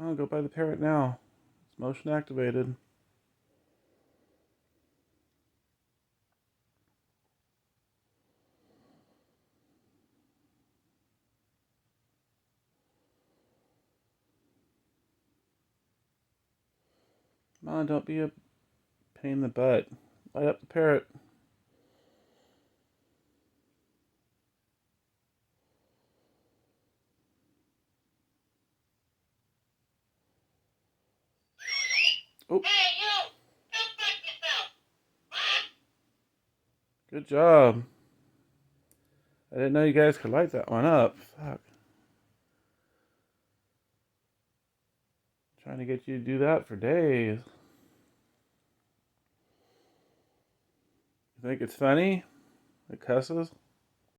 I'll go by the parrot now. It's motion activated. Come on, don't be a pain in the butt. Light up the parrot. Oh, Hey, you! Go fuck yourself! good job. I didn't know you guys could light that one up. Fuck. Trying to get you to do that for days. You think it's funny? It cusses?